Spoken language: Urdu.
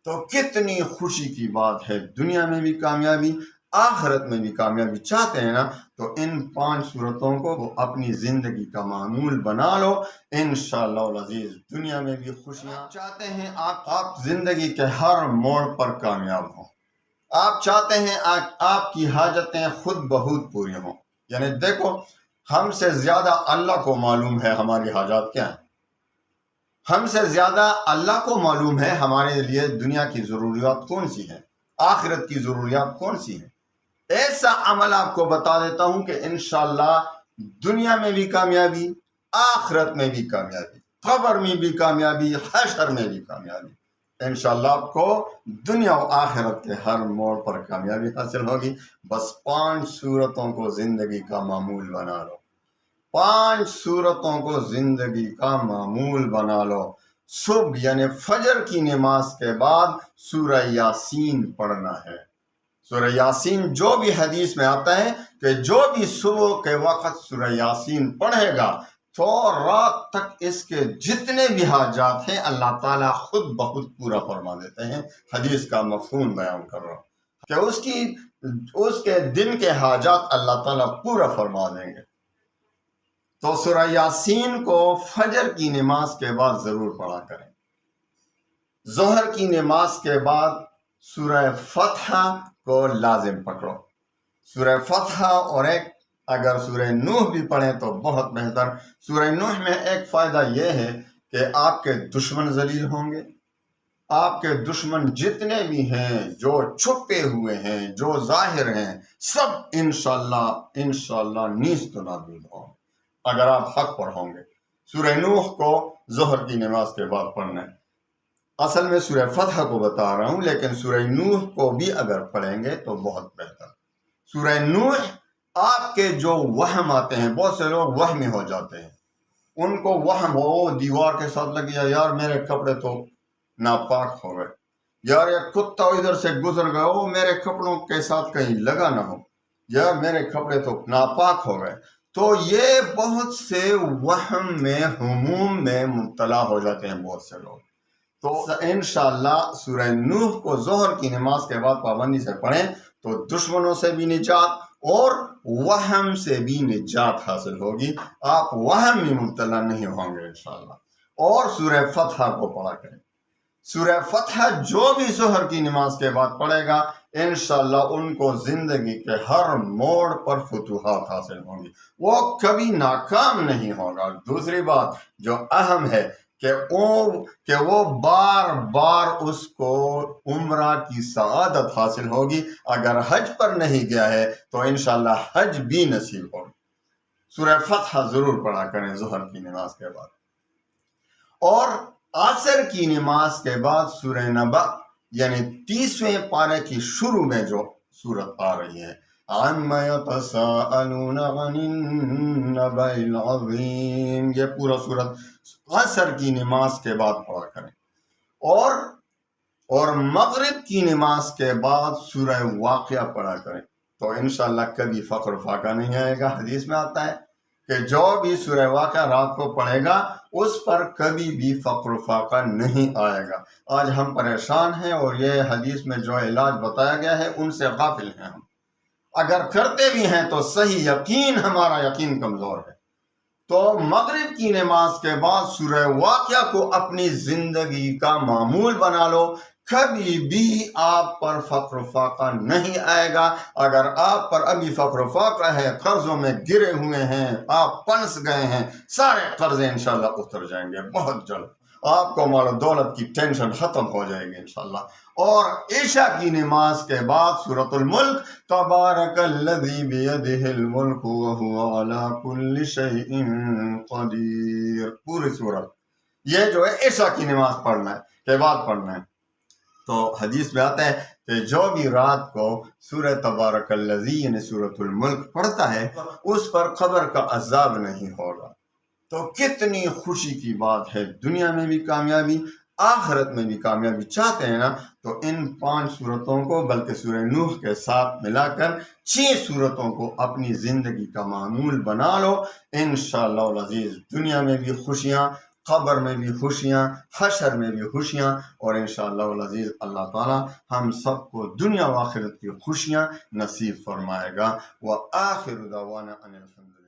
تو کتنی خوشی کی بات ہے، دنیا میں بھی کامیابی، آخرت میں بھی کامیابی چاہتے ہیں نا، تو ان 5 صورتوں کو اپنی زندگی کا معمول بنا لو، انشاءاللہ العزیز دنیا میں بھی خوشیاں چاہتے ہیں۔ آپ زندگی کے ہر موڑ پر کامیاب ہوں، آپ چاہتے ہیں آپ کی حاجتیں خود بخود پوری ہوں۔ یعنی دیکھو، ہم سے زیادہ اللہ کو معلوم ہے ہماری حاجات کیا ہیں، ہم سے زیادہ اللہ کو معلوم ہے ہمارے لیے دنیا کی ضروریات کون سی ہیں، آخرت کی ضروریات کون سی ہیں۔ ایسا عمل آپ کو بتا دیتا ہوں کہ انشاءاللہ دنیا میں بھی کامیابی، آخرت میں بھی کامیابی، قبر میں بھی کامیابی، حشر میں بھی کامیابی۔ انشاءاللہ آپ کو دنیا و آخرت کے ہر موڑ پر کامیابی حاصل ہوگی۔ بس 5 صورتوں کو زندگی کا معمول بنا لو، 5 صورتوں کو زندگی کا معمول بنا لو۔ صبح یعنی فجر کی نماز کے بعد سورہ یاسین پڑھنا ہے۔ سورہ یاسین جو بھی حدیث میں آتا ہے کہ جو بھی صبح کے وقت سورہ یاسین پڑھے گا تو رات تک اس کے جتنے بھی حاجات ہیں اللہ تعالیٰ خود بخود پورا فرما دیتے ہیں۔ حدیث کا مفہوم بیان کر رہا ہوں کہ اس کے دن کے حاجات اللہ تعالیٰ پورا فرما دیں گے۔ تو سورہ یاسین کو فجر کی نماز کے بعد ضرور پڑھا کریں۔ ظہر کی نماز کے بعد سورہ فتح کو لازم پکڑو، سورہ فتح، اور اگر سورہ نوح بھی پڑھیں تو بہت بہتر۔ سورہ نوح میں ایک فائدہ یہ ہے کہ آپ کے دشمن ذلیل ہوں گے، آپ کے دشمن جتنے بھی ہیں، جو چھپے ہوئے ہیں، جو ظاہر ہیں، سب انشاءاللہ نیست و نابود ہوں اگر آپ حق پر ہوں گے۔ سورہ نوح کو ظہر کی نماز کے بعد پڑھنا ہے۔ اصل میں سورہ فتح کو بتا رہا ہوں، لیکن سورہ نوح کو بھی اگر پڑھیں گے تو بہت بہتر۔ سورہ نوح آپ کے جو وہم آتے ہیں، بہت سے لوگ وہمی ہو جاتے ہیں، ان کو وہم ہو دیوار کے ساتھ لگ گیا، یار میرے کپڑے تو ناپاک ہو گئے، یار یہ کتا ادھر سے گزر گیا، وہ میرے کپڑوں کے ساتھ کہیں لگا نہ ہو، یار میرے کپڑے تو ناپاک ہو گئے۔ تو یہ بہت سے وہم میں، ہموم میں مبتلا ہو جاتے ہیں بہت سے لوگ۔ تو انشاءاللہ سورہ نوح کو ظہر کی نماز کے بعد پابندی سے پڑھیں تو دشمنوں سے بھی نجات اور وہم سے بھی نجات حاصل ہوگی، آپ وہم میں مبتلا نہیں ہوں گے انشاءاللہ۔ اور سورہ فتح کو پڑھا کریں۔ سورہ فتح جو بھی ظہر کی نماز کے بعد پڑھے گا انشاءاللہ ان کو زندگی کے ہر موڑ پر فتوحات حاصل ہوں گی، وہ کبھی ناکام نہیں ہوگا۔ دوسری بات جو اہم ہے کہ وہ بار بار اس کو عمرہ کی سعادت حاصل ہوگی۔ اگر حج پر نہیں گیا ہے تو انشاءاللہ حج بھی نصیب ہوگی۔ سورہ فتح ضرور پڑھا کریں ظہر کی نماز کے بعد۔ اور عصر کی نماز کے بعد سورہ نبأ یعنی 30ویں پارے کی شروع میں جو سورت آ رہی ہے، عَمَّ يَتَسَاءَلُونَ عَنِ النَّبَإِ الْعَظِيمِ، یہ پورا سورت عصر کی نماز کے بعد پڑھا کریں۔ اور مغرب کی نماز کے بعد سورہ واقعہ پڑھا کریں تو انشاءاللہ کبھی فقر و فاقہ نہیں آئے گا۔ حدیث میں آتا ہے کہ جو بھی سورہ واقعہ رات کو پڑھے گا اس پر کبھی بھی فقر و فاقہ نہیں آئے گا۔ آج ہم پریشان ہیں اور یہ حدیث میں جو علاج بتایا گیا ہے ان سے غافل ہیں ہم، اگر کرتے بھی ہیں تو صحیح یقین، ہمارا یقین کمزور ہے۔ تو مغرب کی نماز کے بعد سورہ واقعہ کو اپنی زندگی کا معمول بنا لو، کبھی بھی آپ پر فقر و فاقہ نہیں آئے گا۔ اگر آپ پر ابھی فقر و فاقہ ہے، قرضوں میں گرے ہوئے ہیں، آپ پنس گئے ہیں، سارے قرضے انشاءاللہ اتر جائیں گے بہت جلد، آپ کو مال و دولت کی ٹینشن ختم ہو جائے گی انشاءاللہ۔ اور عشاء کی نماز کے بعد سورۃ الملک، تبارک الذی بیدہ الملک وہو علی کل شیء قدیر، پوری سورت یہ جو ہے عشاء کی نماز پڑھنا ہے کے بعد پڑھنا ہے۔ تو حدیث میں آتا ہے کہ جو بھی رات کو سورہ تبارک الذی یعنی سورۃ الملک پڑھتا ہے اس پر قبر کا عذاب نہیں ہوگا۔ تو کتنی خوشی کی بات ہے، دنیا میں بھی کامیابی، آخرت میں بھی کامیابی چاہتے ہیں نا، تو ان 5 صورتوں کو بلکہ سورہ نوح کے ساتھ ملا کر 6 صورتوں کو اپنی زندگی کا معمول بنا لو، انشاءاللہ العزیز دنیا میں بھی خوشیاں، قبر میں بھی خوشیاں، حشر میں بھی خوشیاں، اور انشاءاللہ العزیز اللہ تعالی ہم سب کو دنیا و آخرت کی خوشیاں نصیب فرمائے گا۔ وآخر دعوانا ان الحمد للہ۔